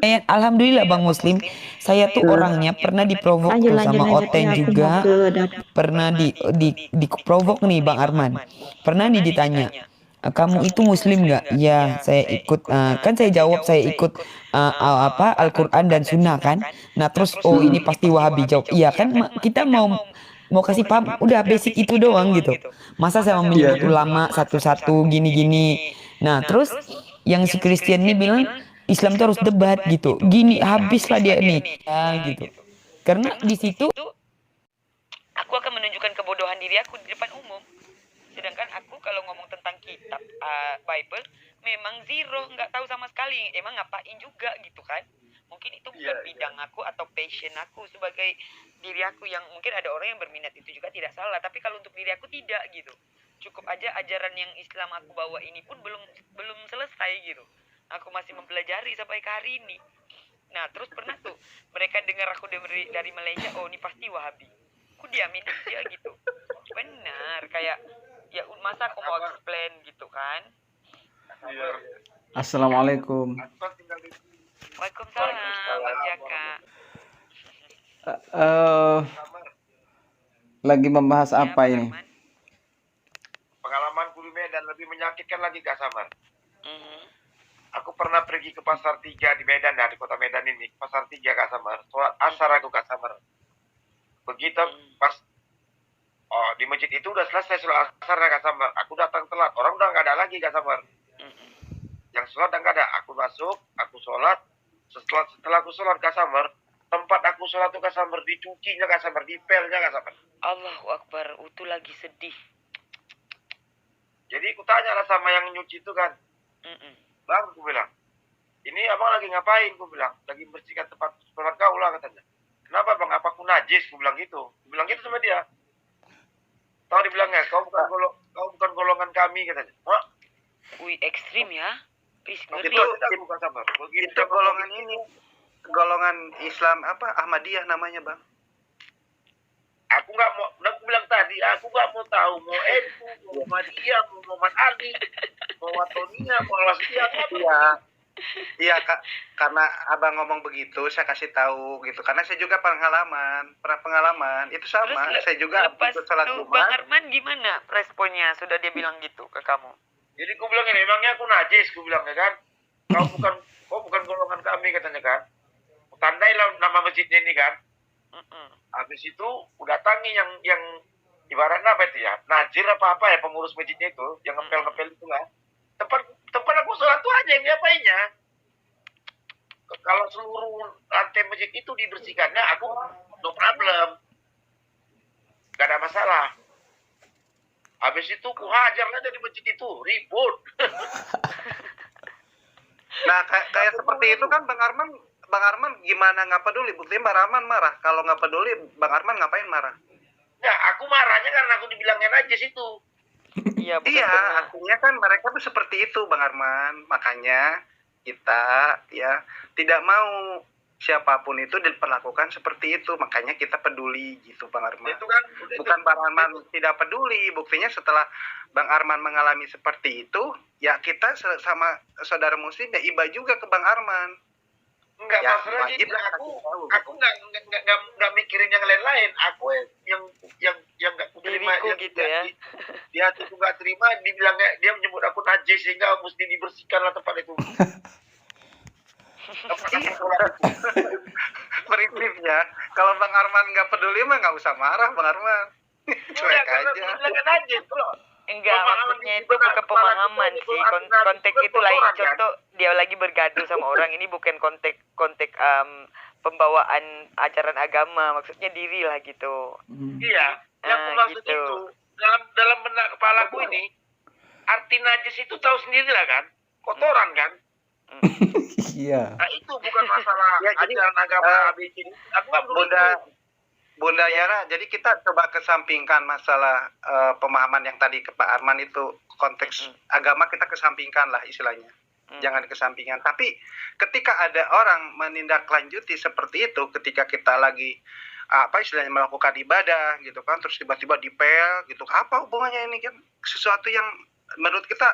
Alhamdulillah Bang Muslim, saya tuh orangnya pernah diprovok Lanjut tuh lanjut sama lanjut ya, Oten aku mau juga, ke dapur. pernah di provok nih Bang Arman. Pernah nih ditanya, kamu itu Muslim nggak? Ya, saya ikut. Kan saya jawab saya ikut apa Al-Quran dan Sunnah kan. Nah terus oh ini pasti Wahabi jawab. Iya kan kita mau mau kasih paham, udah basic itu doang gitu. Masa saya mau menyebut ulama satu-satu gini-gini. Nah terus yang si Christian ini bilang Islam tuh harus debat gitu. Gini habislah dia nih. Ya gitu. Karena di situ aku akan menunjukkan kebodohan diri aku di depan umum. Sedangkan aku kalau ngomong tentang kitab Bible memang zero, nggak tahu sama sekali. Emang ngapain juga gitu kan? Mungkin itu bukan bidang aku atau passion aku sebagai diri aku, yang mungkin ada orang yang berminat itu juga tidak salah. Tapi kalau untuk diri aku tidak gitu. Cukup aja ajaran yang Islam aku bawa ini pun belum belum selesai gitu. Aku masih mempelajari sampai ke hari ini. Nah, terus pernah tuh mereka dengar aku dari Malaysia, oh ini pasti Wahabi. Aku diamin aja gitu. Benar, kayak ya masa aku mau explain gitu kan. Assalamualaikum. Waalaikumsalam Bang Jaka. Eh, lagi membahas Ya apa Bang ini? Arman. Pengalamanku di Medan lebih menyakitkan lagi Kak Samar. Mhm. Aku pernah pergi ke Pasar Tiga di Medan, di kota Medan ini. Pasar Tiga Kak Samar. Sholat asar aku Kak Samar. Begitu pas di masjid itu udah selesai sholat asar Kak Samar. Aku datang telat. Orang udah nggak ada lagi Kak Samar. Yang sholat udah nggak ada. Aku masuk, aku sholat. Setelah aku sholat Kak Samar, tempat aku sholat tuh Kak Samar dicucinya Kak Samar, dipelnya Kak Samar. Allahu Akbar, itu lagi sedih. Jadi aku tanya lah sama yang nyuci itu kan. Bang, aku bilang, ini abang lagi ngapain? Aku bilang, lagi bersihkan tempat sholat kau lah katanya. Kenapa bang? Apa aku najis? Aku bilang gitu. Aku bilang gitu sama dia. Tahu dibilangnya, kau bukan golongan kami katanya. Wah, Wih, ekstrim ya. Ih, ngeri. itu bukan sabar. Itu golongan ini, golongan Islam apa Ahmadiyah namanya bang. Aku nggak mau, aku bilang tadi, aku nggak mau tahu mau NU, mau Muhammadiyah, mau Muhammad Ali, mau Watonia, mau Al-Wasliyah, Iya, iya kak, karena abang ngomong begitu, saya kasih tahu gitu. Karena saya juga pernah pengalaman, itu sama. Terus Saya juga lepas ikut sholat itu Bang Jumat. Arman gimana responnya? Sudah dia bilang gitu ke kamu? Jadi aku bilang ini, emangnya aku najis? Aku bilang ya kan, kau bukan golongan kami katanya kan. Tandailah nama masjidnya ini kan. Habis itu udah tangi yang ibaratnya apa itu ya, najir apa ya pengurus masjidnya itu, yang ngepel itu lah. Tempat aku sholat tuh aja yang diapainnya. Kalau seluruh lantai masjid itu dibersihkannya, aku no problem, gak ada masalah. Habis itu ku hajarlah dari masjid itu, ribut. Nah kayak seperti itu kan Bang Arman gimana nggak peduli? Buktinya Bang Arman marah. Kalau nggak peduli, Bang Arman ngapain marah? Ya, aku marahnya karena aku dibilangnya najis itu. Iya, Iya, artinya kan mereka tuh seperti itu, Bang Arman. Makanya kita ya tidak mau siapapun itu diperlakukan seperti itu. Makanya kita peduli gitu, Bang Arman. Itu kan Bukan Bang Arman tidak peduli. Buktinya setelah Bang Arman mengalami seperti itu, ya kita sama saudara muslim ya iba juga ke Bang Arman. Enggak, Ya, masalahnya wajib lah aku nggak mikirin yang lain-lain. Aku yang nggak terima diriku yang gitu ya. Di hatiku nggak terima, dibilangnya dia menyebut aku najis sehingga mesti dibersihkan lah tempat itu. Prinsipnya kalau Bang Arman nggak peduli mah nggak usah marah Bang Arman. Cuek aja. Dibilangnya najis loh. Enggak, maksudnya itu bukan pemahaman sih. Konteks itu lain. Contoh dia lagi bergaduh sama orang, ini bukan konteks pembawaan ajaran agama, maksudnya diri lah gitu. Iya, yang aku maksud gitu. itu dalam benak kepalaku ini, arti najis itu tahu sendiri lah kan, kotoran kan. Iya. Nah itu bukan masalah Ya, jadi, ajaran agama ABC. Aku nggak peduli itu. Bunda Yara, jadi kita coba kesampingkan masalah pemahaman yang tadi ke Pak Arman itu, konteks agama kita kesampingkan lah istilahnya. Jangan kesampingkan. Tapi ketika ada orang menindaklanjuti seperti itu, ketika kita lagi apa istilahnya melakukan ibadah gitu kan, terus tiba-tiba dipel gitu, apa hubungannya ini kan? Sesuatu yang menurut kita,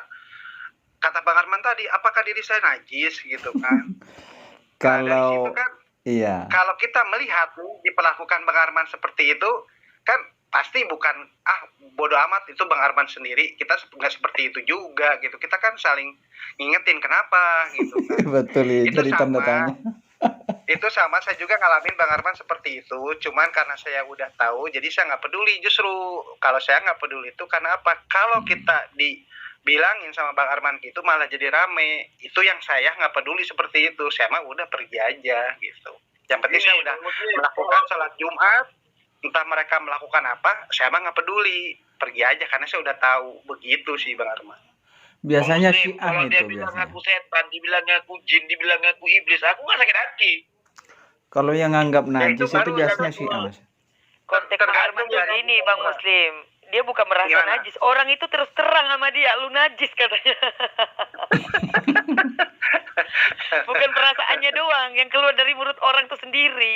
kata Bang Arman tadi, apakah diri saya najis gitu kan? Nah, dari Kalau situ kan iya, kalau kita melihat nih diperlakukan Bang Arman seperti itu, kan pasti bukan bodoh amat itu Bang Arman sendiri, kita nggak seperti itu juga gitu. Kita kan saling ngingetin kenapa gitu kan. betul itu Itu di tanda sama, tanya. itu sama saya juga ngalamin Bang Arman seperti itu. Cuman karena saya udah tahu, jadi saya nggak peduli. Justru kalau saya nggak peduli itu karena apa? Kalau kita dibilangin sama Bang Arman gitu malah jadi rame. Itu yang saya nggak peduli seperti itu. Saya mah udah pergi aja gitu. Yang penting saya udah melakukan sholat Jumat, entah mereka melakukan apa, saya mah nggak peduli. Pergi aja karena saya udah tahu. Begitu sih Bang Arman. Biasanya Muslim, Syiah kalau dia itu bilang biasanya. aku setan, dibilang aku jin, dibilang aku iblis, aku nggak sakit hati. Kalau yang nganggap itu najis itu baru biasanya jangan Syiah, dulu. Mas. Konteks Tergantung Arman juga dari ini Bang orang. Muslim. Dia bukan merasa Gimana? najis. Orang itu terus terang sama dia, lu najis katanya. Bukan perasaannya doang, yang keluar dari mulut orang itu sendiri.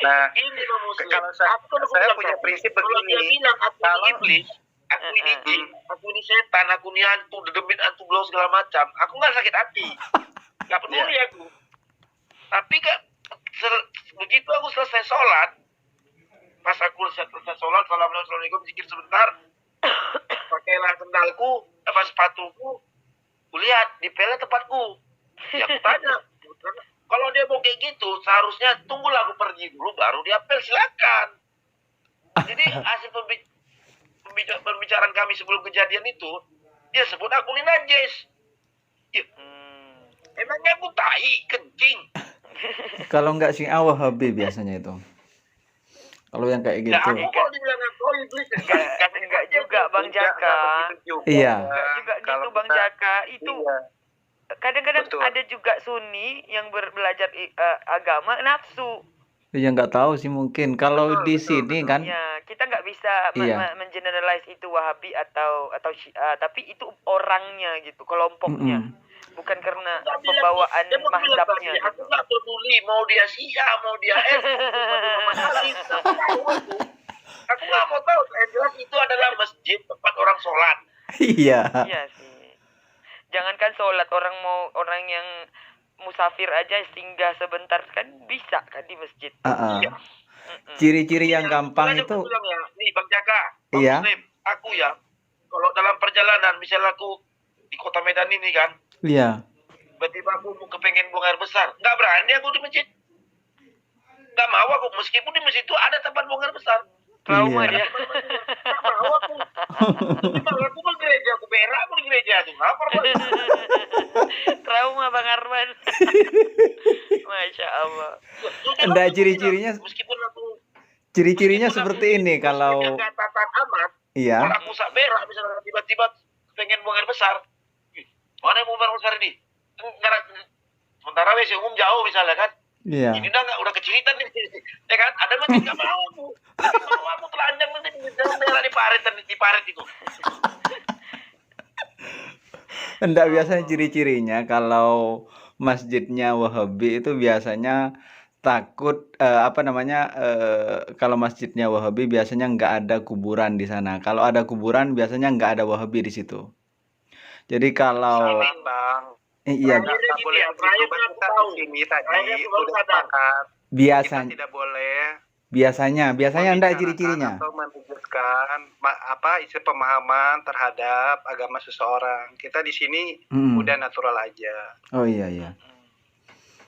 Nah, Ini Bang Muslim. kalau saya Aku saya bilang punya tadi, prinsip kalau dia begini. bilang aku Kalau- ini iblis, aku ini jin, aku ini setan, aku ini hantu, dedemit hantu blow segala macam, aku nggak sakit hati, nggak peduli aku. Tapi kan begitu aku selesai sholat, pas aku selesai sholat, assalamualaikum, zikir sebentar, pakailah sendalku, sepatuku, kulihat di pele tempatku. Ya aku tanya, kalau dia mau kayak gitu, seharusnya tunggulah aku pergi dulu, baru dia apel, silakan. Jadi hasil pembicaraan kami sebelum kejadian itu, dia sebut aku ini najis. Ya, emangnya aku tai, kencing. Kalau nggak Syiah Wahabi biasanya itu. Kalau yang kayak Ya gitu. aku kalau dibilang aku iblis, Enggak juga Bang Enggak Jaka. begitu juga. Iya. Enggak juga Kalau gitu Bang kita- Jaka. Itu Iya. kadang-kadang Betul. ada juga Sunni yang belajar agama nafsu. Ya nggak tahu sih mungkin. Kalau Betul, di betul, sini betul. kan, Ya, kita nggak bisa Iya. mengeneralize itu Wahabi atau Syiah, tapi itu orangnya gitu, kelompoknya. Mm-mm. Bukan karena Dia bilang, pembawaan dia mau bilang mazhabnya tadi, aku gitu. nggak peduli mau dia Syiah, mau dia aku nggak mau tahu. Yang jelas itu adalah masjid tempat orang sholat. iya. Iya sih. Jangankan sholat, orang yang musafir aja singgah sebentar kan bisa kan di masjid. Ah. Ciri-ciri yang gampang Makanya itu, aku bilang ya, nih Bang Jaka, Bang Iya. Muslim, aku ya, kalau dalam perjalanan, misalnya aku di kota Medan ini kan, iya. tiba-tiba aku mau kepengen buang air besar, nggak berani aku di masjid. Nggak mau aku, meskipun di masjid itu ada tempat buang air besar. Trauma Iya. dia. Nggak mau aku. Tapi kalau aku mau gereja, aku berak aku di gereja tuh. Ngapa Bang? Trauma Bang Arman. Masya Allah. Enggak, ciri-cirinya- Meskipun aku Ciri-cirinya meskipun seperti aku ini kalau nggak taat amat, iya. kalau aku sak berak misalnya tiba-tiba pengen buang air besar, "Ih, mana yang mau buang air besar ini? Sementara WC umum jauh misalnya kan, Iya. ini udah kecilitan nih, ya kan? Ada masjid nggak mau aku, mau aku telanjang nanti di daerah di parit itu. Enggak, biasanya ciri-cirinya kalau masjidnya Wahabi itu biasanya takut kalau masjidnya Wahabi biasanya nggak ada kuburan di sana. Kalau ada kuburan biasanya nggak ada Wahabi di situ. Jadi kalau Ini, Bang. iya Terakhir Nggak gini boleh ya, begitu, terakhir Bang. aku Kita tahu. di sini tadi Terakhir aku baru udah sadar. sepakat. Kita biasanya tidak boleh biasanya enggak membicarakan ciri-cirinya. atau menunjukkan isi pemahaman terhadap agama seseorang. Kita di sini Mm. udah natural aja. Oh iya.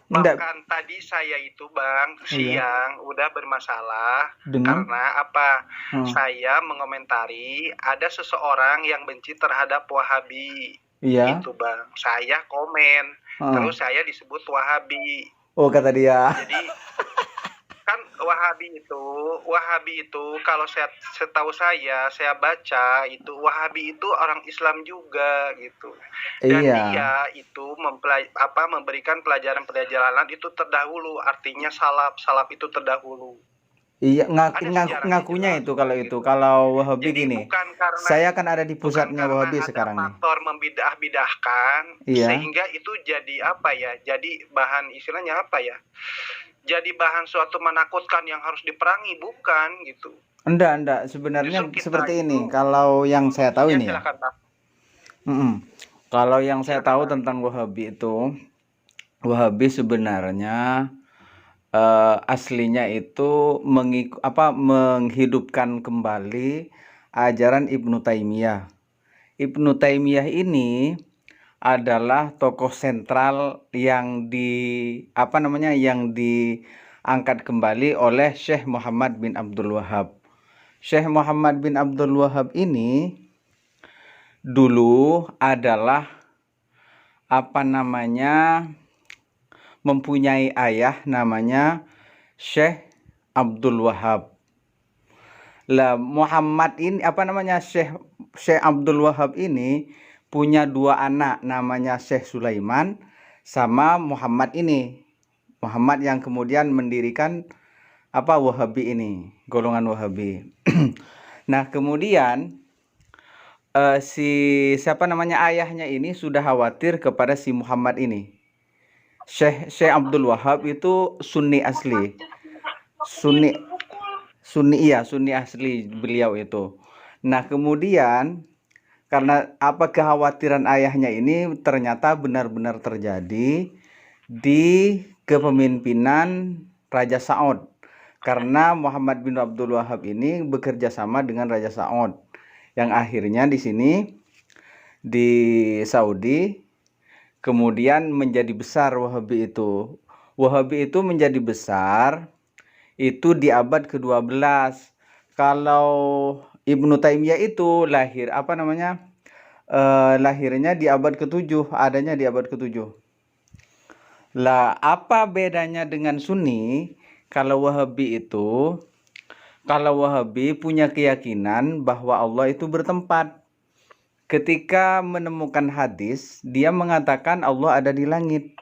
Enggak Bahkan tadi saya itu Bang Iya. siang udah bermasalah dengan karena apa? Hmm. Saya mengomentari ada seseorang yang benci terhadap Wahabi. Iya. Gitu Bang. Saya komen, Ah. terus saya disebut Wahabi. Oh, kata dia. Jadi kan Wahabi itu kalau setahu saya baca itu Wahabi itu orang Islam juga gitu. Dan Iya. dia itu memberikan pelajaran itu terdahulu, artinya salaf itu terdahulu. Iya, Ada sejarahnya ngakunya jelas. itu kalau itu. Kalau Wahabi Jadi gini. bukan karena Saya kan ada di bukan pusatnya karena Wahabi ada sekarang nih. faktor membidah-bidahkan Iya. sehingga itu jadi apa ya? Jadi bahan istilahnya apa ya? Jadi bahan suatu menakutkan yang harus diperangi, bukan gitu. Enggak. Sebenarnya Justru kita seperti itu- ini. Kalau yang saya tahu Ya, ini ya. silakan Pak. Mm-mm. Kalau yang saya tahu tentang Wahabi itu, Wahabi sebenarnya aslinya itu menghidupkan kembali ajaran Ibnu Taimiyah. Ibnu Taimiyah ini adalah tokoh sentral yang yang diangkat kembali oleh Syekh Muhammad bin Abdul Wahab. Syekh Muhammad bin Abdul Wahab ini dulu adalah mempunyai ayah namanya Syekh Abdul Wahab. Lah Muhammad ini Syekh Abdul Wahab ini punya 2 anak namanya Syekh Sulaiman sama Muhammad ini. Muhammad yang kemudian mendirikan Wahabi ini, golongan Wahabi. Nah, kemudian ayahnya ini sudah khawatir kepada si Muhammad ini. Syekh Abdul Wahab itu Sunni asli. Sunni asli beliau itu. Nah, kemudian karena kekhawatiran ayahnya ini ternyata benar-benar terjadi di kepemimpinan Raja Saud. Karena Muhammad bin Abdul Wahab ini bekerja sama dengan Raja Saud. Yang akhirnya di sini di Saudi kemudian menjadi besar Wahabi itu. Wahabi itu menjadi besar itu di abad ke-12. Kalau Ibnu Taimiyah itu lahirnya di abad ke-7, adanya di abad ke-7. Lah, apa bedanya dengan Sunni? Kalau Wahabi punya keyakinan bahwa Allah itu bertempat. Ketika menemukan hadis, dia mengatakan Allah ada di langit.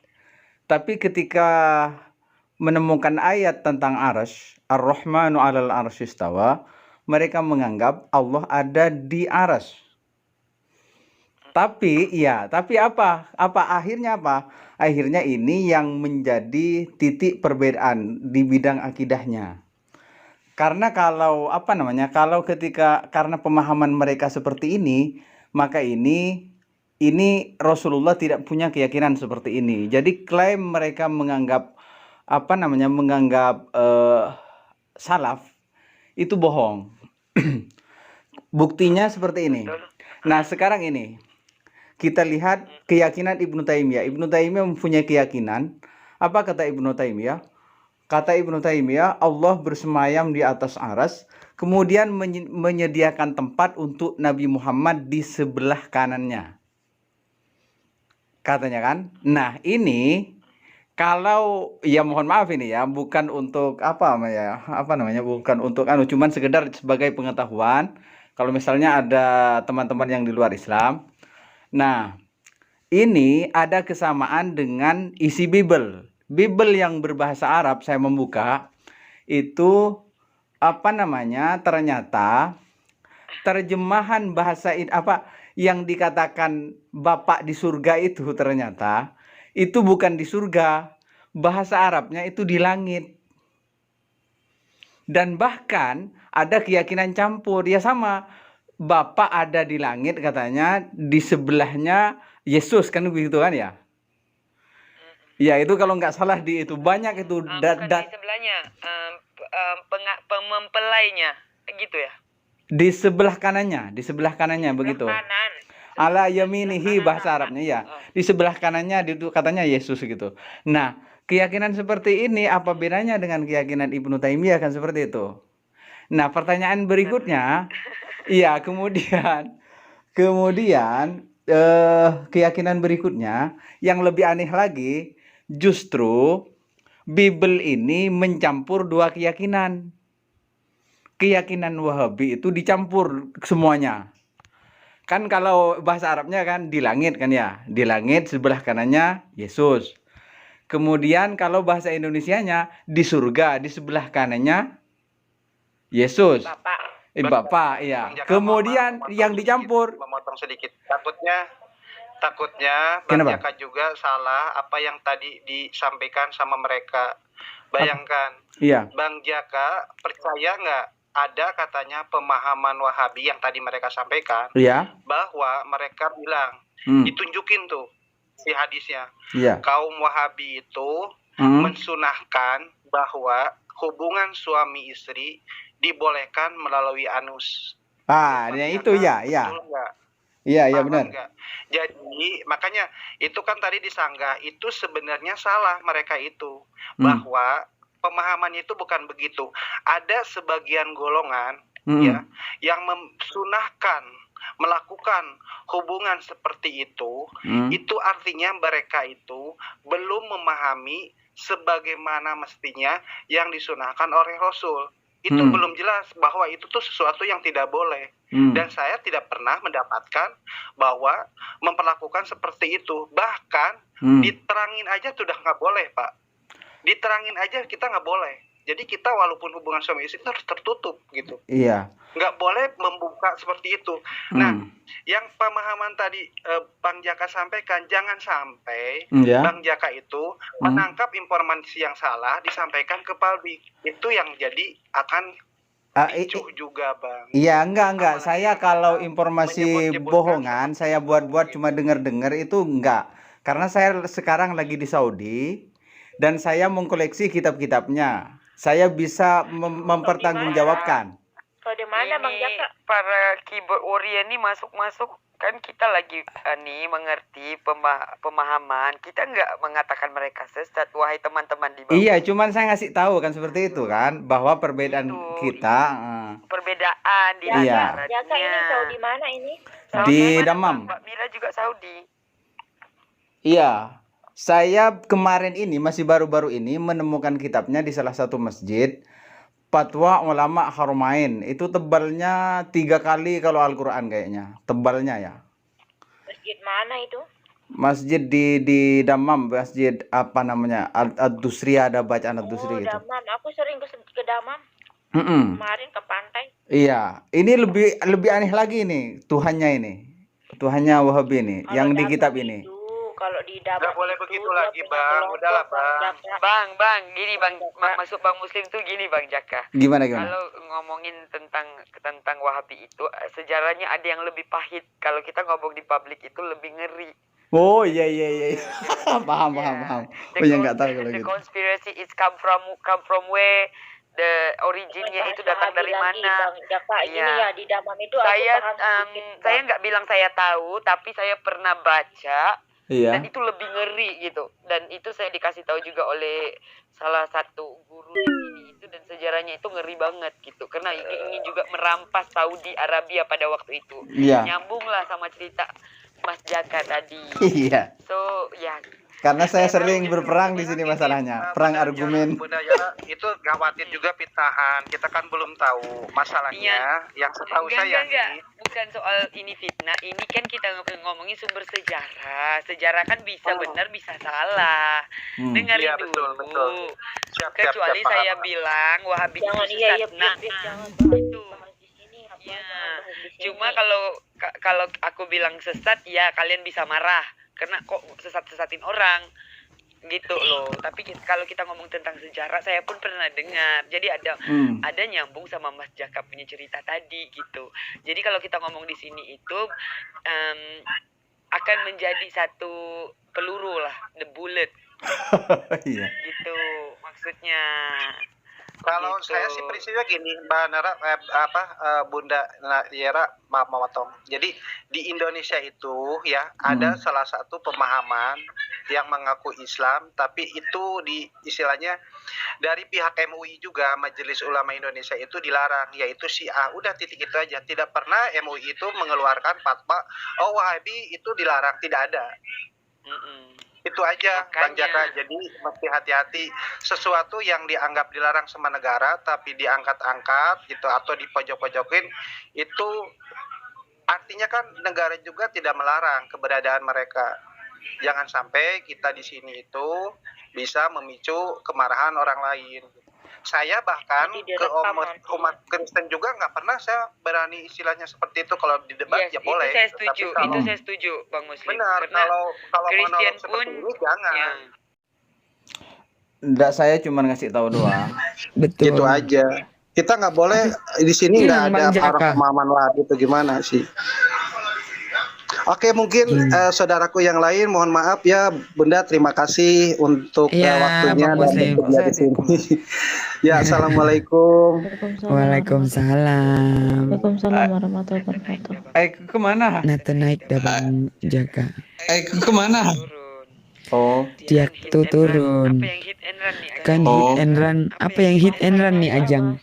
Tapi ketika menemukan ayat tentang arsy, Ar-Rahmanu 'alal arsy istawa, mereka menganggap Allah ada di arsy. Tapi akhirnya apa? Akhirnya ini yang menjadi titik perbedaan di bidang akidahnya. Karena karena pemahaman mereka seperti ini, maka ini Rasulullah tidak punya keyakinan seperti ini. Jadi klaim mereka menganggap salaf itu bohong. Buktinya seperti ini. Nah, sekarang ini kita lihat keyakinan Ibnu Taimiyah. Ibnu Taimiyah mempunyai keyakinan. Apa kata Ibnu Taimiyah? Kata Ibnu Taimiyah, Allah bersemayam di atas arsy, kemudian menyediakan tempat untuk Nabi Muhammad di sebelah kanannya. Katanya kan? Nah, ini kalau mohon maaf ini ya, bukan untuk bukan untuk cuman sekedar sebagai pengetahuan. Kalau misalnya ada teman-teman yang di luar Islam. Nah, ini ada kesamaan dengan isi Bible. Bible yang berbahasa Arab saya membuka itu ternyata terjemahan bahasa yang dikatakan Bapak di surga itu ternyata itu bukan di surga. Bahasa Arabnya itu di langit. Dan bahkan ada keyakinan campur. Ya sama, Bapak ada di langit katanya, di sebelahnya Yesus kan begitu kan ya? Ya itu kalau nggak salah di itu banyak itu bukan di sebelahnya, mempelainya gitu ya. Di sebelah kanannya begitu. Kanan. Ala yaminihi bahasa Arabnya ya. Di sebelah kanannya itu katanya Yesus gitu. Nah, keyakinan seperti ini apa bedanya dengan keyakinan Ibnu Taimiyah kan seperti itu. Nah, pertanyaan berikutnya, iya kemudian keyakinan berikutnya yang lebih aneh lagi, justru Bible ini mencampur 2 keyakinan. Keyakinan Wahabi itu dicampur semuanya. Kan kalau bahasa Arabnya kan di langit kan ya. Di langit sebelah kanannya Yesus. Kemudian kalau bahasa Indonesianya di surga, di sebelah kanannya Yesus. Bapak, iya. Kemudian yang dicampur. Memotong sedikit. Takutnya Bang Kenapa? Jaka juga salah apa yang tadi disampaikan sama mereka. Bayangkan, Iya. Bang Jaka percaya nggak ada katanya pemahaman Wahabi yang tadi mereka sampaikan, Iya. bahwa mereka bilang, ditunjukin tuh si hadisnya. Iya. Kaum Wahabi itu mensunahkan bahwa hubungan suami istri dibolehkan melalui anus. Itu ya. Betul nggak? Iya, Paham benar. nggak? Jadi makanya itu kan tadi disanggah itu sebenarnya salah mereka itu, bahwa pemahamannya itu bukan begitu. Ada sebagian golongan ya yang memsunahkan melakukan hubungan seperti itu artinya mereka itu belum memahami sebagaimana mestinya yang disunahkan oleh Rasul. Itu belum jelas bahwa itu tuh sesuatu yang tidak boleh. Dan saya tidak pernah mendapatkan bahwa memperlakukan seperti itu. Bahkan diterangin aja sudah nggak boleh, Pak. Diterangin aja kita nggak boleh. Jadi kita walaupun hubungan suami istri itu harus tertutup gitu. Iya. Nggak boleh membuka seperti itu. Nah, yang pemahaman tadi Bang Jaka sampaikan, jangan sampai Bang Jaka itu menangkap informasi yang salah disampaikan ke publik. Itu yang jadi akan picu juga, Bang. Iya, enggak. Apalagi Saya kalau informasi menyebut-nyebutkan bohongan, saya buat-buat cuma dengar-dengar itu enggak. Karena saya sekarang lagi di Saudi dan saya mengkoleksi kitab-kitabnya. Saya bisa mempertanggungjawabkan. Kalau di mana Bang Ini Jaka? para keyboard warrior nih masuk-masuk kan kita lagi nih mengerti pemahaman. Kita nggak mengatakan mereka sesat, wahai teman-teman di bawah. Iya, cuman saya ngasih tahu kan seperti itu kan, bahwa perbedaan Itu. kita Perbedaan di Iya. antara Jaka ini Saudi mana ini? Di Saudi mana, Damam. Mbak Mira juga Saudi. Iya. Saya kemarin ini masih baru-baru ini menemukan kitabnya di salah satu masjid. Fatwa Ulama Haramain. Itu tebalnya 3 kali kalau Al-Quran kayaknya. Tebalnya ya. Masjid mana itu? Masjid di Damam, masjid apa namanya? Ad-Dusri, ada bacaan Ad-Dusri gitu. Damam. Aku sering ke Damam. Mm-mm. Kemarin ke pantai. Iya, ini lebih aneh lagi nih Tuhannya ini. Tuhannya Wahabi ini yang di Damam kitab ini. itu, kalau di Damam Nggak boleh itu begitu dia lagi, punya Bang. kelompok, Udahlah, Bang. Jaka. Bang, gini Bang, masuk Bang Muslim tuh gini Bang Jaka. Gimana? Kalau ngomongin tentang Wahabi itu sejarahnya ada yang lebih pahit. Kalau kita ngomong di publik itu lebih ngeri. Oh iya. Paham. The Oh ya nggak tahu kalau the gitu. conspiracy is come from where the originnya itu datang dari mana. Bang Jaka, ini Iya. ya di Damam itu Saya aku paham sedikit, saya Bang. nggak bilang saya tahu, tapi saya pernah baca dan Iya. itu lebih ngeri gitu. Dan itu saya dikasih tahu juga oleh salah satu guru di sini itu, dan sejarahnya itu ngeri banget gitu. Karena ingin juga merampas Saudi Arabia pada waktu itu. Iya. Nyambung lah sama cerita Mas Jaka tadi. Iya. So ya. Karena saya sering berperang di sini masalahnya, perang argumen. Bunda Yara, itu khawatir juga fitnahan. Kita kan belum tahu masalahnya. Yang setahu saya Enggak. nih, Bukan soal ini fitnah. Ini kan kita ngomongin sumber sejarah. Sejarah kan bisa benar, bisa salah. Iya, Dengerin betul. dulu. Siap, Kecuali paham. saya bilang Wahabi Jangan itu iya sesat. jangan itu. bahas di sini apa Iya. jangan bahas di sini. Cuma kalau aku bilang sesat, ya kalian bisa marah. Karena kok sesat-sesatin orang. Gitu loh. Tapi kalau kita ngomong tentang sejarah, saya pun pernah dengar. Jadi ada nyambung sama Mas Jaka punya cerita tadi gitu. Jadi kalau kita ngomong di sini itu akan menjadi satu peluru lah, the bullet Iya. gitu maksudnya. kalau Gitu. saya sih prinsipnya gini, Mbak Nara, Bunda Yara, maaf memotong. Jadi di Indonesia itu ya ada salah satu pemahaman yang mengaku Islam, tapi itu istilahnya dari pihak MUI juga, Majelis Ulama Indonesia itu dilarang, yaitu Syiah. Udah titik itu aja. Tidak pernah MUI itu mengeluarkan fatwa, oh Wahabi itu dilarang, tidak ada. Itu aja, Bang Makanya. Jaka. Jadi mesti hati-hati, sesuatu yang dianggap dilarang sama negara tapi diangkat-angkat gitu atau dipojok-pojokin, itu artinya kan negara juga tidak melarang keberadaan mereka. Jangan sampai kita di sini itu bisa memicu kemarahan orang lain. Saya bahkan Jadi ke direkam umat Kristen juga nggak pernah saya berani istilahnya seperti itu. Kalau di debat Yes, ya boleh. itu saya Tapi setuju. kalau- Itu saya setuju, Bang Muslim. benar, Karena kalau Christian monolog seperti pun ini jangan. ya, Enggak, saya cuma ngasih tahu doang. Betul. Gitu aja. Kita nggak boleh di sini nggak ada Bang Jaka. para pemahaman Wahabi itu gimana sih? Oke, mungkin saudaraku yang lain, mohon maaf ya, Bunda. Terima kasih untuk Iya, waktunya Bang dan Muslim. waktunya di sini. Ya, assalamualaikum. Waalaikumsalam. Waalaikumsalam warahmatullahi wabarakatuh. Kemana? Nata naik dah Bang Jaka. Kemana? Turun. Oh, Dia tuh Apa turun. yang hit and run nih? Kan hit and run. Apa yang hit and run nih Ajang?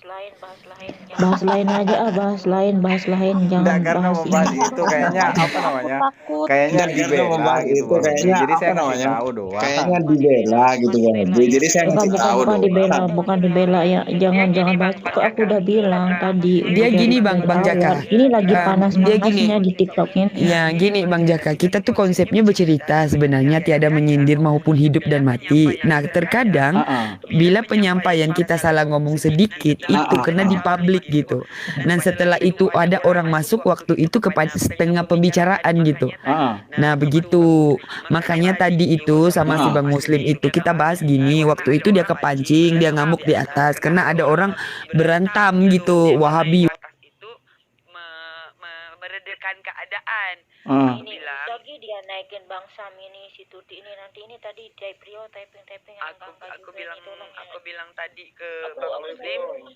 Bahas lain aja, bahas lain, enggak, jangan karena bahas membahas ini. itu kayaknya apa namanya? Kayaknya dibela gitu Bang Habib. Jadi saya ngasih tahu doang. Kayaknya dibela gitu Bang Habib. Jadi saya Bukan, ngasih bukan, tahu bukan doang. dibela, bukan dibela ya. Jangan bahas itu. Aku udah bilang tadi. Dia udah gini dari Bang awal. Jaka. Ini lagi Dia panas-panasnya gini. di TikTok ini. Ya gini Bang Jaka, kita tuh konsepnya bercerita sebenarnya tiada menyindir maupun hidup dan mati. Nah terkadang bila penyampaian kita salah ngomong sedikit itu kena di publik gitu. Dan setelah itu ada orang masuk waktu itu kepada setengah pembicaraan gitu. Nah begitu, makanya tadi itu sama si Bang Muslim itu kita bahas gini, waktu itu dia kepancing, dia ngamuk di atas karena ada orang berantam gitu, Wahabi. Atas itu meredakan keadaan. Ini lagi dia naikin Bang Sam ini, si Tuti ini, nanti ini tadi Prio typing Aku bilang tadi ke Bang Muslim,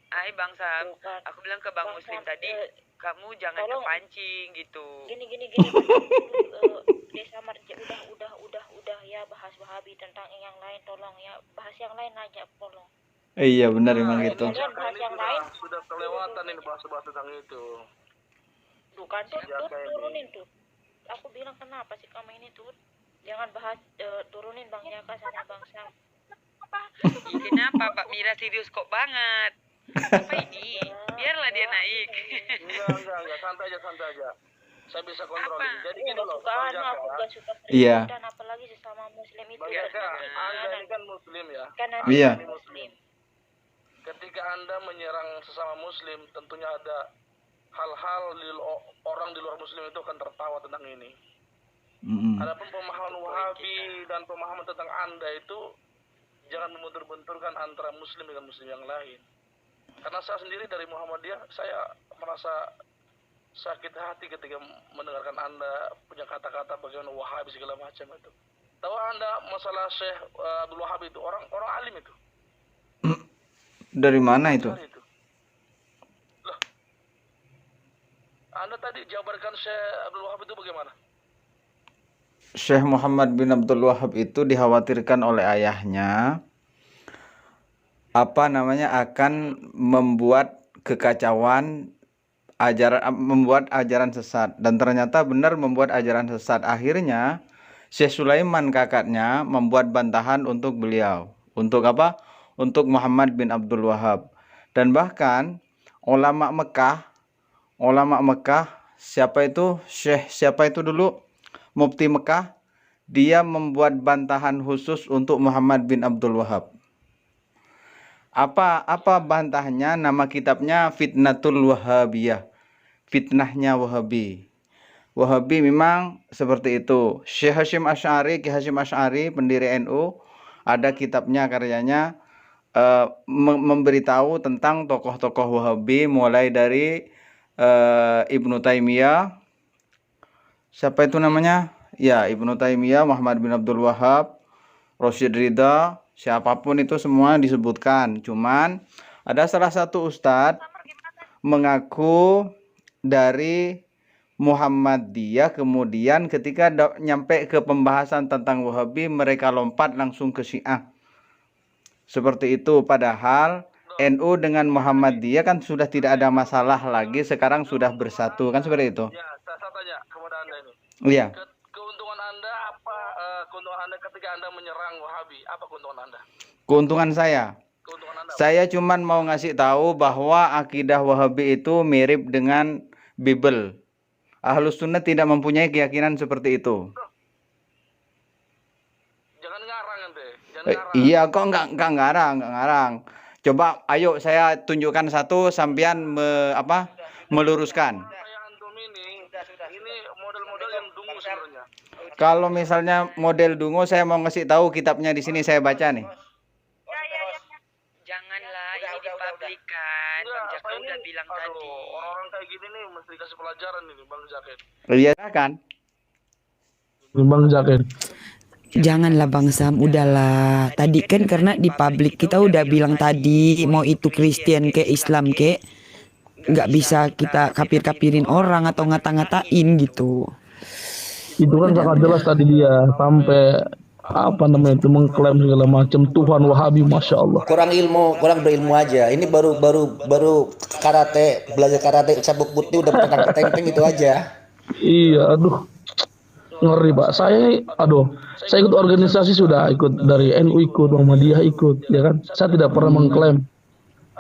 Hai Bang Sam, aku bilang ke Bang Muslim tadi, kamu jangan kepancing gitu. Gini Desa Marja udah ya, bahas Wahabi tentang yang lain, tolong ya, bahas yang lain aja tolong. Iya benar emang gitu. Kalian bahas yang lain Sudah kelewatan ini bahas-bahas tentang itu. bukan tuh turunin tuh. Aku bilang kenapa sih kamu ini tuh jangan bahas, turunin Bang Jaka sama Bang Sam. Ih, kenapa Pak Mira serius kok banget? Apa ini? Biarlah dia naik. Enggak, santai aja. Saya bisa kontrol. Apa? Jadi gini loh, Suka Bang aku Jaka. gak suka Iya. dan apalagi sesama Muslim itu. Bang Jaka, Anda ini kan Muslim ya. Kan ada Iya. Muslim. Ketika Anda menyerang sesama Muslim, tentunya ada hal-hal orang di luar Muslim itu akan tertawa tentang ini. Adapun pemahaman Wahabi dan pemahaman tentang Anda itu jangan membentur-benturkan antara Muslim dengan Muslim yang lain. Karena saya sendiri dari Muhammadiyah, saya merasa sakit hati ketika mendengarkan Anda punya kata-kata bagaimana Wahabi segala macam itu. Tahu Anda masalah Syekh Abdul Wahab itu orang alim itu. Dari mana itu? Dari itu. Loh. Anda tadi jabarkan Syekh Abdul Wahab itu bagaimana? Syekh Muhammad bin Abdul Wahab itu dikhawatirkan oleh ayahnya akan membuat kekacauan, membuat ajaran sesat, dan ternyata benar membuat ajaran sesat. Akhirnya Syekh Sulaiman kakaknya membuat bantahan untuk beliau. Untuk apa? Untuk Muhammad bin Abdul Wahab. Dan bahkan ulama Mekah, siapa itu? Siapa itu dulu? Mufti Mekah, dia membuat bantahan khusus untuk Muhammad bin Abdul Wahab. Apa bantahnya? Nama kitabnya Fitnatul Wahabiyah. Fitnahnya Wahabi. Wahabi memang seperti itu. Syekh Hasyim Asy'ari, Ki Hasyim Asy'ari, pendiri NU, ada kitabnya karyanya memberitahu tentang tokoh-tokoh Wahabi mulai dari Ibnu Taimiyah. Siapa itu namanya? Ya, Ibnu Taimiyah, Muhammad bin Abdul Wahab, Rasyid Ridha, siapapun itu semua disebutkan. Cuman ada salah satu ustadz mengaku dari Muhammadiyah, kemudian ketika nyampe ke pembahasan tentang Wahabi, mereka lompat langsung ke Syiah. Seperti itu, padahal NU dengan Muhammadiyah kan sudah tidak ada masalah lagi, sekarang sudah bersatu, kan seperti itu. Ya, saya tanya kepada Anda ini. Iya. Keuntungan Anda apa? Keuntungan Anda ketika Anda menyerang Wahabi, apa keuntungan Anda? Keuntungan saya. Keuntungan Anda. Saya cuman mau ngasih tahu bahwa akidah Wahabi itu mirip dengan Bible. Ahlus Sunnah tidak mempunyai keyakinan seperti itu. Jangan ngarang ente. Iya, kok enggak ngarang. Coba ayo saya tunjukkan satu, sampean meluruskan. Kayak antum ini model-model yang dungu sebenarnya. Kalau misalnya model dungu, saya mau ngasih tahu kitabnya di sini, saya baca nih. Janganlah ini dipublikkan. Bang Jaka udah bilang Aduh, tadi. orang-orang kayak gini nih mesti dikasih pelajaran ini Bang Jaket. Iya kan? Bang Jaket. Janganlah Bang Sam, udahlah. Tadi kan karena di publik kita udah bilang tadi, mau itu Kristen ke Islam ke, nggak bisa kita kapir-kapirin orang atau ngata-ngatain gitu. Itu kan sangat jelas tadi dia sampai apa namanya itu mengklaim segala macam Tuhan Wahabi, masya Allah. Kurang berilmu aja. Ini baru karate, belajar karate sabuk putih udah petang keteng itu aja. Iya, aduh, ngeri Pak. Saya ikut organisasi sudah, ikut dari NU ikut, Muhammadiyah ikut, ya kan. Saya tidak pernah mengklaim.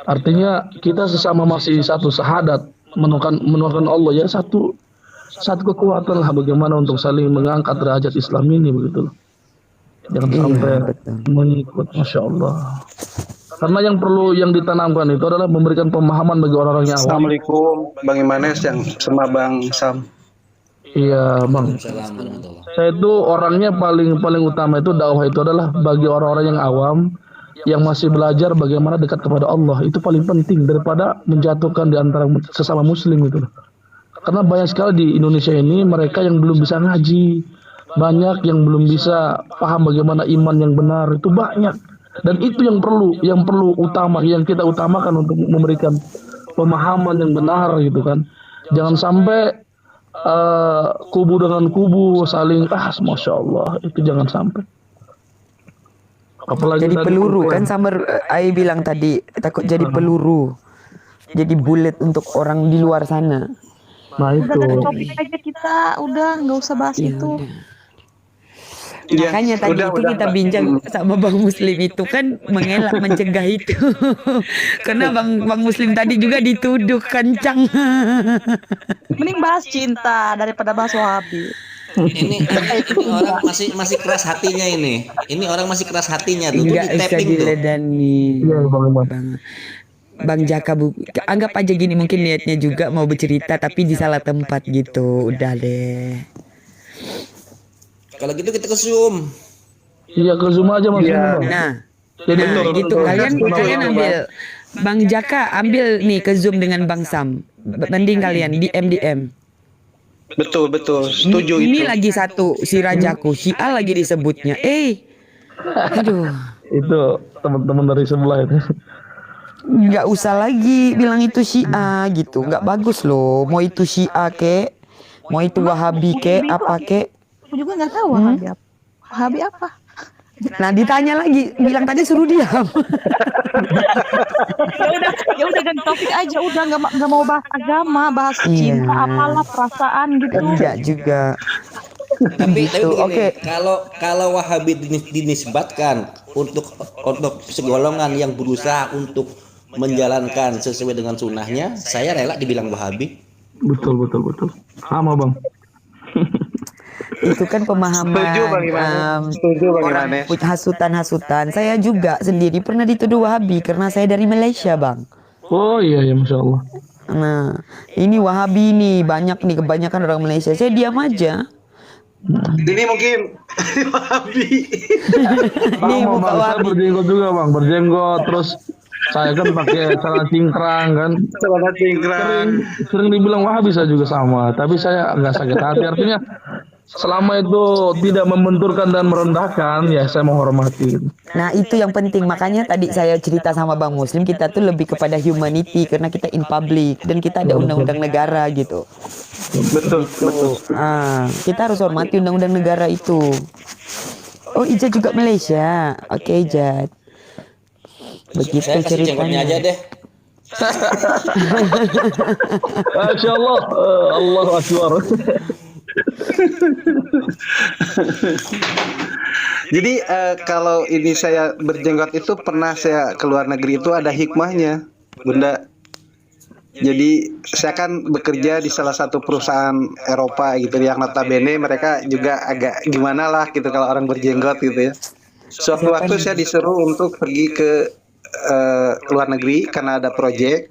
Artinya kita sesama masih satu syahadat, menuhankan Allah ya, satu kekuatan lah bagaimana untuk saling mengangkat derajat Islam ini begitu loh. Jangan sampai mengikut, masya Allah. Karena yang ditanamkan itu adalah memberikan pemahaman bagi orang-orang yang awam. Assalamualaikum Bang Imanes yang sama Bang Sam. Iya Bang. Saya itu orangnya paling utama itu dakwah itu adalah bagi orang-orang yang awam yang masih belajar bagaimana dekat kepada Allah, itu paling penting daripada menjatuhkan di antara sesama muslim itu. Karena banyak sekali di Indonesia ini mereka yang belum bisa ngaji, banyak yang belum bisa paham bagaimana iman yang benar, itu banyak. Dan itu yang perlu utama, yang kita utamakan untuk memberikan pemahaman yang benar gitu kan. Jangan sampai kubu dengan kubu saling masya Allah, itu jangan sampai. Apalagi Jadi peluru kan sama Ai bilang tadi, takut jadi peluru, jadi bullet untuk orang di luar sana. Nah itu. Udah dari topik aja kita, udah nggak usah bahas Ya, itu. udah. Makanya tadi itu kita bincang sama Bang Muslim itu kan mengelak mencegah itu. Karena Bang Muslim tadi juga dituduh kencang. Mending bahas cinta daripada bahas Wahabi. Ini orang masih keras hatinya ini. Ini orang masih keras hatinya tuh. Enggak Tuh di bisa tapping tuh. diledani. Iya Bang. Bang Jaka anggap aja gini, mungkin niatnya juga mau bercerita tapi di salah tempat gitu. Udah deh. Kalau gitu kita ke Zoom. Iya ke Zoom aja Mas. Nah, gitu kalian ambil Bang Jaka ambil nih ke Zoom dengan Bang Sam. Mending kalian DM. Betul, setuju Ini itu. lagi satu si Rajaku, si A lagi disebutnya. Aduh. Itu teman-teman dari sebelah itu. Nggak usah lagi bilang itu Syiah gitu, nggak bagus loh. Mau itu Syiah ke, mau itu Wahabi ke, apa ke. Aku juga nggak tahu Wahabi apa. Wahabi apa? Nah ditanya lagi, bilang tadi suruh diam. Ya udah ganti topik aja, udah nggak mau bahas agama, bahas Iya. cinta, apalah perasaan gitu. Enggak juga. Tapi Gitu, begini, oke. kalau Wahabi dinisbatkan untuk segolongan yang berusaha untuk menjalankan sesuai dengan sunnahnya, saya rela dibilang Wahabi. Betul. Sama Bang. Itu kan pemahaman Setuju, Bang Imanes. Setuju, Bang orang Imanes. punya hasutan. Saya juga sendiri pernah dituduh Wahabi karena saya dari Malaysia, Bang. Oh iya masya Allah. Nah, ini Wahabi nih, banyak nih, kebanyakan orang Malaysia. Saya diam aja. Ini mungkin Wahabi. Nih Sama muka Bang, saya Wahabi. berjenggot juga Bang, berjenggot terus saya kan pakai celana cingkrang kan. Celana cingkrang. Sering dibilang Wahabi saya juga sama, tapi saya nggak sakit hati. Artinya selama itu tidak membenturkan dan merendahkan, ya saya menghormati. Nah itu yang penting, makanya tadi saya cerita sama Bang Muslim, kita tuh lebih kepada humanity karena kita in public dan kita ada undang-undang negara gitu. Betul. Kita harus hormati undang-undang negara itu. Oh Ijat juga Malaysia, oke Ijat. Begitu Saya kasih jenggotnya aja ceritanya. deh. Masya Allah, Allahu Akbar. Jadi kalau ini saya berjenggot itu pernah saya ke luar negeri itu ada hikmahnya, Bunda. Jadi saya kan bekerja di salah satu perusahaan Eropa gitu yang notabene mereka juga agak gimana lah gitu kalau orang berjenggot gitu ya. Suatu waktu saya disuruh untuk pergi ke luar negeri karena ada proyek.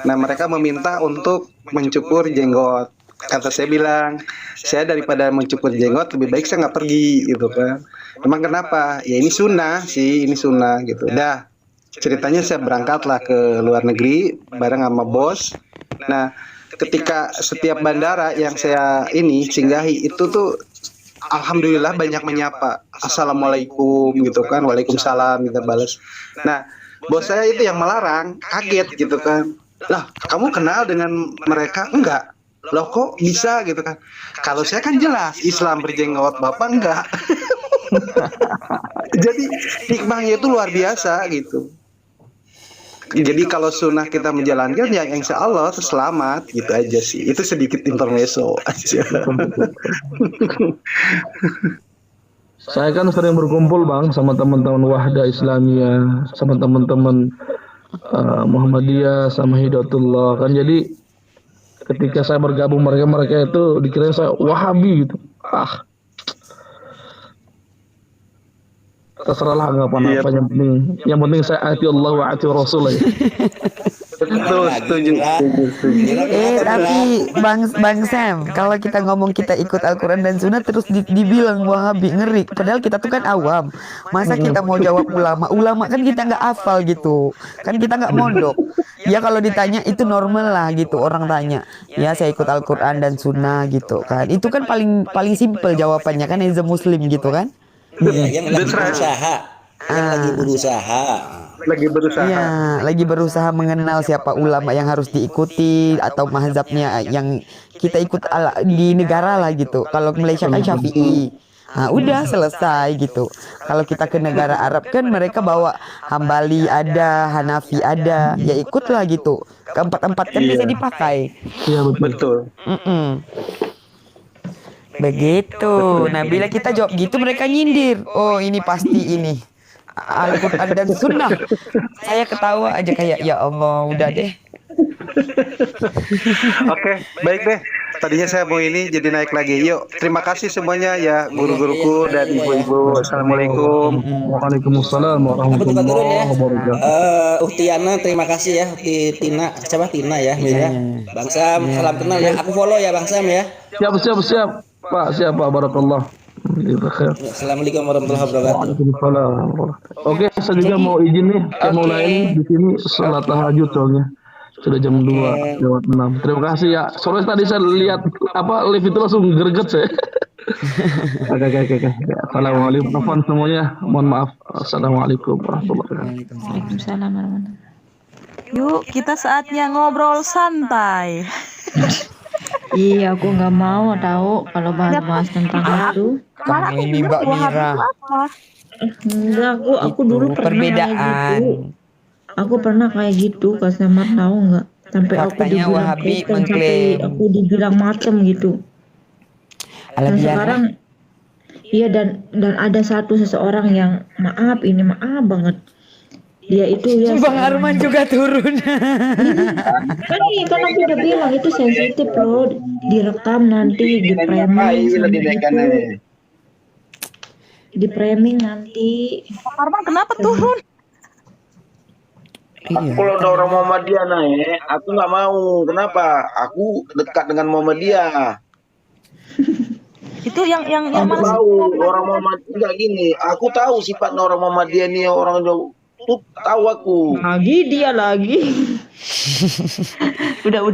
Nah mereka meminta untuk mencukur jenggot. Kata saya bilang, saya daripada mencukur jenggot lebih baik saya nggak pergi gitu kan. Emang kenapa? Ya ini sunnah sih, ini sunnah gitu. Dah ceritanya saya berangkatlah ke luar negeri bareng sama bos. Nah, ketika setiap bandara yang saya ini singgahi itu tuh alhamdulillah banyak menyapa, assalamualaikum gitu kan, waalaikumsalam kita balas. Nah, bos saya itu yang melarang, kaget gitu kan. Lah, kamu kenal dengan mereka? Enggak. Loh kok bisa gitu kan? Kalau saya kan jelas Islam berjenggot, Bapak enggak. Jadi hikmahnya itu luar biasa gitu. Jadi kalau sunnah kita menjalankan ya insya Allah selamat gitu aja sih. Itu sedikit intermezzo aja. Saya kan sering berkumpul Bang sama teman-teman Wahda Islamiyah, sama teman-teman Muhammadiyah, sama Hidayatullah kan. Jadi ketika saya bergabung mereka itu dikira saya Wahabi gitu. Terserahlah anggapan apa yang penting saya ati Allah wa ati Rasul ya. Betul, setuju. Tapi Bang Sam, kalau kita ngomong kita ikut Al-Quran dan Sunnah terus dibilang Wahabi, ngeri. Padahal kita tuh kan awam. Masa kita mau jawab ulama kan kita nggak hafal gitu. Kan kita nggak mondok. Ya kalau ditanya itu normal lah gitu, orang tanya. Ya saya ikut Al-Quran dan Sunnah gitu kan. Itu kan paling simpel jawabannya kan, as a Muslim gitu kan. Yang lagi berusaha, Lagi berusaha. Iya, lagi berusaha mengenal siapa ulama yang harus diikuti atau mazhabnya yang kita ikut di negara lah gitu. Kalau Malaysia kan Syafi'i. Nah, udah selesai gitu. Kalau kita ke negara Arab kan mereka bawa Hambali ada, Hanafi ada, ya ikutlah gitu. Keempat-empat kan bisa dipakai. Iya Betul. Begitu. Nah, bila kita jawab gitu mereka nyindir. Oh, ini pasti ini Al-Quran dan Sunnah. Saya ketawa aja kayak ya Allah, udah deh. Oke, baik deh. Tadinya saya mau ini jadi naik lagi. Yuk, terima kasih semuanya ya guru-guruku dan ibu-ibu. Assalamualaikum. Waalaikumsalam warahmatullahi wabarakatuh. Tiana terima kasih ya, Tina ya, Mira. Bang Sam, salam kenal ya. Aku follow ya Bang Sam ya. Siap. Pak, siapa barakallah. Assalamualaikum warahmatullahi wabarakatuh. Waalaikumsalam. Oke, saya juga mau izin nih, saya mau lain di sini sholat tahajud soalnya. Sudah jam 2:06. Terima kasih ya. Soalnya tadi saya lihat live itu langsung greget saya. Oke. Assalamualaikum teman semuanya. Mohon maaf. Assalamualaikum warahmatullahi wabarakatuh. Waalaikumsalam warahmatullahi wabarakatuh. Yuk, kita saatnya ngobrol santai. Iya, aku nggak mau tahu kalau bahas-bahas tentang itu. Kamu ini Mbak Mira. Enggak, aku dulu pernah perbedaan. kayak gitu. Aku pernah kayak gitu, Kak Samar tahu nggak? Sampai aku Faktanya dibilang Wahabi Kristen, sampai mengklaim. aku dibilang macam gitu. Dan sekarang iya dan ada seseorang yang maaf banget. Dia itu ya Bang Arman juga turun. kan aku udah bilang itu sensitif loh, direkam nanti di framing nanti. Arman kenapa turun? Aku kalau ada orang Muhammadiyah naik, aku nggak mau. Kenapa? Aku dekat dengan Muhammadiyah. Itu yang Aku mana? tahu orang Muhammadiyah enggak gini. Aku tahu sifat orang Muhammadiyah ini orang jauh. Tuh tahu aku. Lagi dia lagi. Udah.